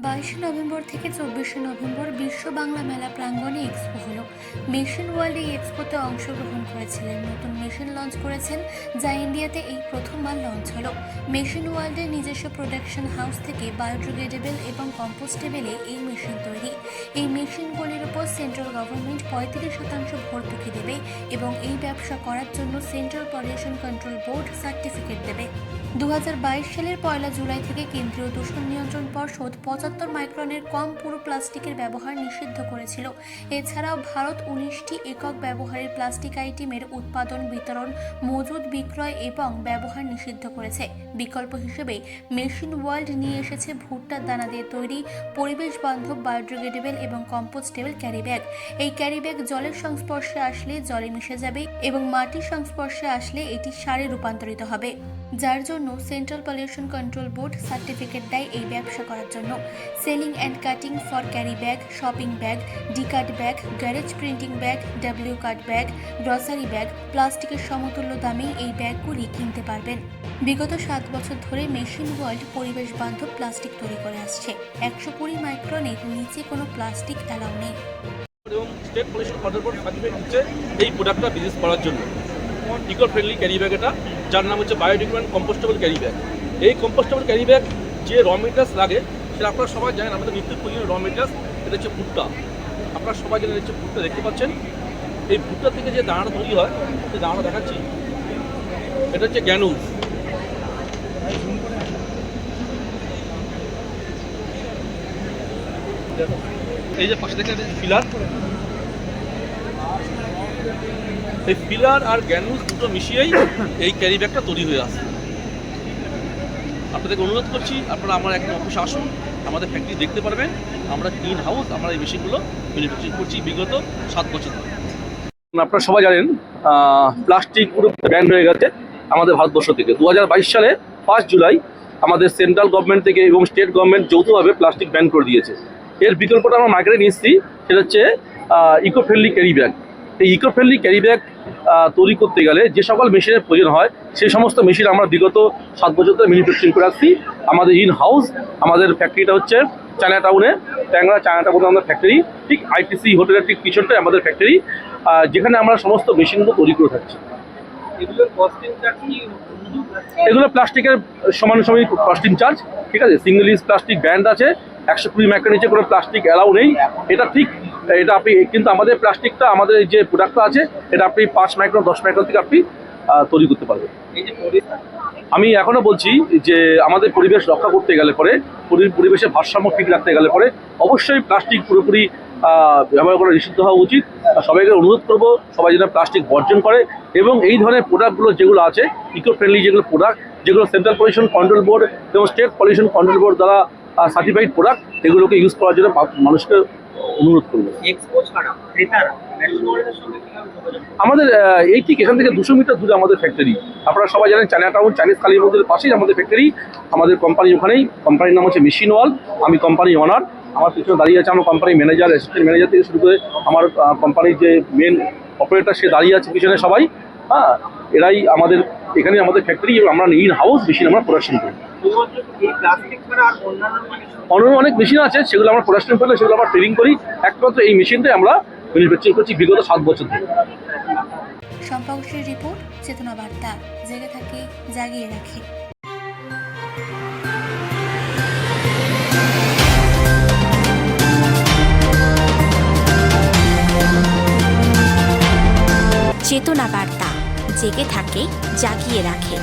22 November থেকে 24 November বিশ্ব বাংলা মেলা প্রাঙ্গণে এক্সপো হলো। মেশিন ওয়ার্ল্ড এই এক্সপোতে অংশগ্রহণ করেছিলেন। নতুন মেশিন লঞ্চ করেছেন, যা ইন্ডিয়াতে এই প্রথমবার লঞ্চ হলো। মেশিন ওয়ার্ল্ডের নিজস্ব প্রোডাকশন হাউস থেকে বায়োডিগ্রেডেবল এবং কম্পোস্টেবলে এই মেশিন তৈরি। এই মেশিনগুলির উপর সেন্ট্রাল গভর্নমেন্ট 35% ভর্তুকি দেবে এবং এই ব্যবসা করার জন্য central pollution control board certificate দেবে। 2022 সালের 1 জুলাই থেকে কেন্দ্রীয় দূষণ নিয়ন্ত্রণ পর্ষদ 75 মাইক্রনের কম পুরো প্লাস্টিকের ব্যবহার নিষিদ্ধ করেছিল। এছাড়াও ভারত 19টি একক ব্যবহারের প্লাস্টিক আইটেমের উৎপাদন, বিতরণ, মজুদ, বিক্রয় এবং ব্যবহার নিষিদ্ধ করেছে। বিকল্প হিসেবে মেশিন ওয়ার্ল্ড নিয়ে এসেছে ভুট্টার দানা দিয়ে তৈরি পরিবেশ বান্ধব বায়োডিগ্রেডেবল এবং কম্পোস্টেবল ক্যারি ব্যাগ। এই ক্যারি ব্যাগ জলের সংস্পর্শে আসলে জলে মিশে যাবে এবং মাটির সংস্পর্শে আসলে এটি সারে রূপান্তরিত হবে, যার জন্য central pollution control board certificate দেয় এই ব্যবসা করার জন্য। Selling and cutting for carry bag, shopping bag, D card bag, garage printing bag, W card bag, grocery bag, প্লাস্টিকের সমতুল্য দামে এই ব্যাগগুলি কিনতে পারবেন। বিগত 7 বছর ধরে মেশিন ওয়ার্ল্ড পরিবেশ বান্ধব প্লাস্টিক তৈরি করে আসছে। 120 মাইক্রনের নিচে কোনো প্লাস্টিক অ্যালাউ নেই এবং state pollution control board certificate দিচ্ছে এই প্রোডাক্টটা বিজনেস করার জন্য। ইকো ফ্রেন্ডলি ক্যারি ব্যাগ এটা, যার নাম হচ্ছে বায়োডিগ্রেডেবল কম্পোস্টেবল ক্যারি ব্যাগ। এই কম্পোস্টেবল ক্যারি ব্যাগ যে র মেটেরিয়ালস লাগে সেটা আপনারা সবাই জানেন। আমাদের নিত্য প্রয়োজনীয় র মেটেরিয়ালস এটা হচ্ছে ভুট্টা। আপনারা সবাই জানেন হচ্ছে ভুট্টা, দেখতে পাচ্ছেন। এই ভুট্টা থেকে যে দানাটা তৈরি হয়, সেই দানাটা দেখাচ্ছি, এটা হচ্ছে গ্যানুলস। এই যে পাশে দেখেন পিলার, এই পিলার আর গ্যানুলস দুটো মিশিয়েই এই ক্যারি ব্যাগটা তৈরি হয়ে আসে। আপনাদেরকে অনুরোধ করছি, আপনারা আমার একটা অফিসে আসুন, আমাদের ফ্যাক্টরি দেখতে পারবেন। আমরা ইন হাউস আমরা এই মেশিনগুলো ম্যানুফ্যাকচারিং করছি বিগত 7 বছর ধরে। আপনারা সবাই জানেন প্লাস্টিক পুরো ব্যান হয়ে গেছে আমাদের ভারতবর্ষ থেকে। 2022 সালে 1 জুলাই আমাদের সেন্ট্রাল গভর্নমেন্ট থেকে এবং স্টেট গভর্নমেন্ট যৌথভাবে প্লাস্টিক ব্যান করে দিয়েছে। এর বিকল্পটা আমরা মার্কেটে নিয়ে এসেছি, সেটা হচ্ছে ইকো ফ্রেন্ডলি ক্যারি ব্যাগ। এই ইকো ফ্রেন্ডলি ক্যারি ব্যাগ তৈরি করতে গেলে যে সকল মেশিনের প্রয়োজন হয়, সেই সমস্ত মেশিন আমরা বিগত 7 বছর ধরে ম্যানুফ্যাকচারিং করে আসছি। আমাদের ইন হাউস আমাদের ফ্যাক্টরিটা হচ্ছে চায়না টাউনে, ট্যাংরা চায়না টাউনে আমাদের ফ্যাক্টরি, ঠিক আইটিসি হোটেলের ঠিক পিছনটাই আমাদের ফ্যাক্টরি, যেখানে আমরা সমস্ত মেশিনগুলো তৈরি করে থাকছি। এগুলো প্লাস্টিকের সমানুসমানিক কস্টিং চার্জ, ঠিক আছে। সিঙ্গেল ইউজ প্লাস্টিক ব্যান্ড আছে, 120 মাইক্রন নিচে কোনো প্লাস্টিক অ্যালাউ নেই, এটা ঠিক। এটা আপনি কিন্তু আমাদের প্লাস্টিকটা, আমাদের যে প্রোডাক্টটা আছে, এটা আপনি 5 মাইক্রন 10 মাইক্রন থেকে আপনি তৈরি করতে পারবেন। আমি এখনও বলছি যে আমাদের পরিবেশ রক্ষা করতে গেলে পরে, পরিবেশের ভারসাম্য ঠিক রাখতে গেলে পরে অবশ্যই প্লাস্টিক পুরোপুরি ব্যবহার করা নিষিদ্ধ হওয়া উচিত। সবাইকে অনুরোধ করবো, সবাই যেন প্লাস্টিক বর্জন করে এবং এই ধরনের প্রোডাক্টগুলো যেগুলো আছে, ইকো ফ্রেন্ডলি যেগুলো প্রোডাক্ট, যেগুলো সেন্ট্রাল পলিউশন কন্ট্রোল বোর্ড এবং স্টেট পলিউশন কন্ট্রোল বোর্ড দ্বারা সার্টিফাইড প্রোডাক্ট, এগুলোকে ইউজ করার জন্য মানুষকে অনুরোধ করবো। আমাদের এই ঠিক এখান থেকে 200 মিটার দূরে আমাদের ফ্যাক্টরি। আপনারা সবাই জানেন চায়না টাউন চাইনিজ কালী মন্দিরের পাশেই আমাদের ফ্যাক্টরি। আমাদের কোম্পানি ওখানেই, কোম্পানির নাম হচ্ছে মেশিন ওয়ার্ল্ড। আমি কোম্পানি ওনার, আমার পিছনে দাঁড়িয়ে আছে আমার কোম্পানির ম্যানেজার, অ্যাসিস্ট্যান্ট ম্যানেজার থেকে শুরু করে আমার কোম্পানির যে মেন অপারেটর, সে দাঁড়িয়ে আছে পিছনে সবাই। এরাই আমাদের এখানে আমাদের ফ্যাক্টরি এবং আমরা ইন হাউস মেশিন আমরা প্রোডাকশন করি। অন্য অনেক মেশিন আছে, সেগুলো আমরা প্রোডাকশন করি, সেগুলো আমরা ট্রেনিং করি। একমাত্র এই মেশিনটাই আমরা ম্যানুফ্যাকচারিং করছি বিগত 7 বছর ধরে। সম্পাদকের রিপোর্ট, চেতনা বার্তা, জেগে থাকে জাগিয়ে রাখে। চেতনা বার্তা, জেগে থাকে জাগিয়ে রাখে।